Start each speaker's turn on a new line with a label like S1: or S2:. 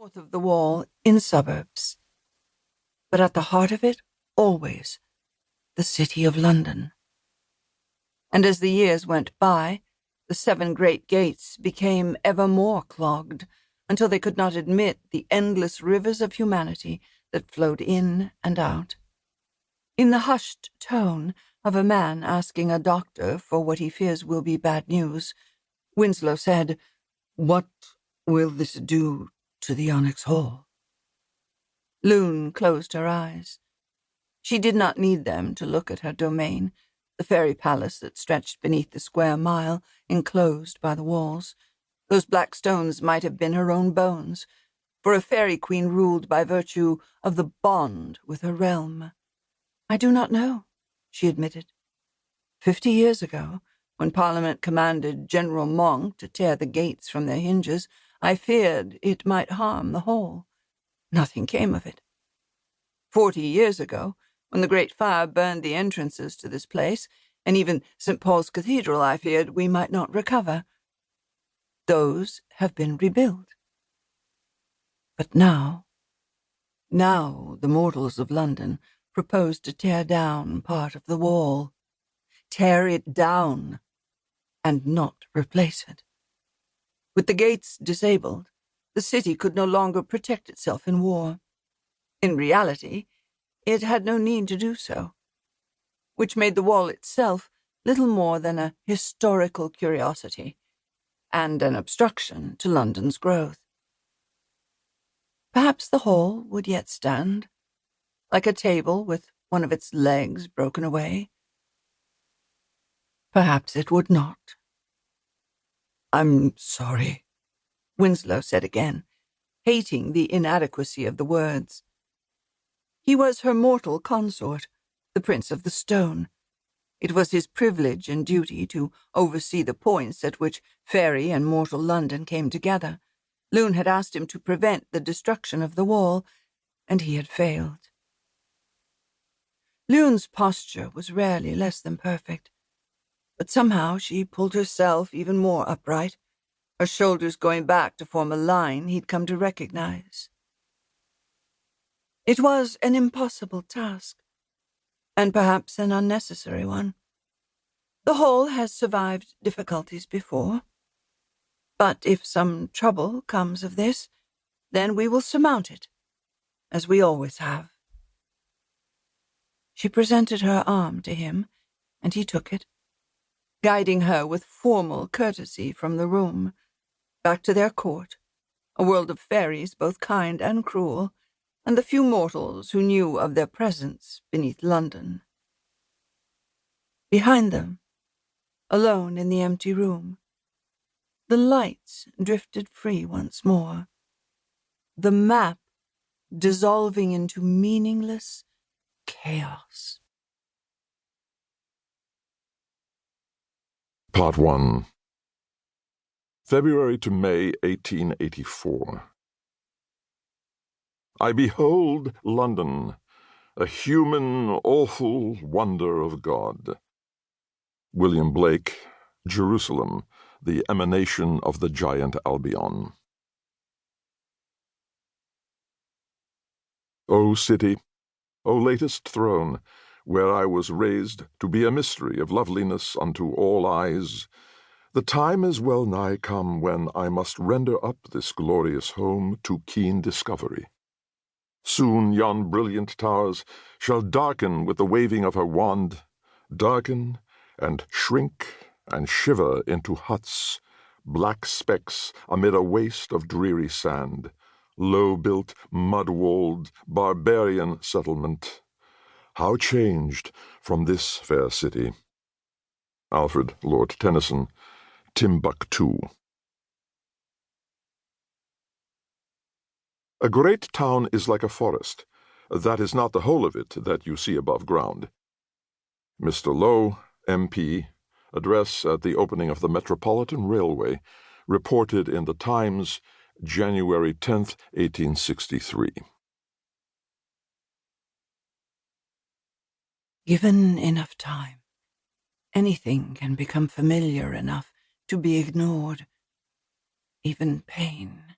S1: north of the wall in suburbs. But at the heart of it, always, the city of London. And as the years went by, the 7 great gates became ever more clogged, until they could not admit the endless rivers of humanity that flowed in and out. In the hushed tone of a man asking a doctor for what he fears will be bad news, Winslow said, "What will this do to the Onyx Hall?" Lune closed her eyes. She did not need them to look at her domain, the fairy palace that stretched beneath the square mile, enclosed by the walls. Those black stones might have been her own bones, for a fairy queen ruled by virtue of the bond with her realm. "I do not know," she admitted. 50 years ago, when Parliament commanded General Monk to tear the gates from their hinges, I feared it might harm the whole. Nothing came of it. 40 years ago, when the Great Fire burned the entrances to this place, and even St. Paul's Cathedral, I feared we might not recover. Those have been rebuilt. But now the mortals of London propose to tear down part of the wall. Tear it down, and not replace it. With the gates disabled, the city could no longer protect itself in war. In reality, it had no need to do so, which made the wall itself little more than a historical curiosity and an obstruction to London's growth. Perhaps the hall would yet stand, like a table with one of its legs broken away. Perhaps it would not. "I'm sorry," Winslow said again, hating the inadequacy of the words. He was her mortal consort, the Prince of the Stone. It was his privilege and duty to oversee the points at which fairy and mortal London came together. Lune had asked him to prevent the destruction of the wall, and he had failed. Lune's posture was rarely less than perfect, but somehow she pulled herself even more upright, her shoulders going back to form a line he'd come to recognize. It was an impossible task, and perhaps an unnecessary one. The hall has survived difficulties before, but if some trouble comes of this, then we will surmount it, as we always have. She presented her arm to him, and he took it, guiding her with formal courtesy from the room, back to their court, a world of fairies both kind and cruel, and the few mortals who knew of their presence beneath London. Behind them, alone in the empty room, the lights drifted free once more, the map dissolving into meaningless chaos.
S2: Part 1. February to May 1884. I behold London, a human, awful wonder of God. William Blake, Jerusalem, the emanation of the giant Albion. O city, O latest throne, where I was raised to be a mystery of loveliness unto all eyes, the time is well nigh come when I must render up this glorious home to keen discovery. Soon yon brilliant towers shall darken with the waving of her wand, darken and shrink and shiver into huts, black specks amid a waste of dreary sand, low-built, mud-walled, barbarian settlement. How changed from this fair city! Alfred Lord Tennyson, Timbuktu. A great town is like a forest. That is not the whole of it that you see above ground. Mr. Lowe, MP, address at the opening of the Metropolitan Railway, reported in the Times, January 10th, 1863.
S1: Given enough time, anything can become familiar enough to be ignored, even pain.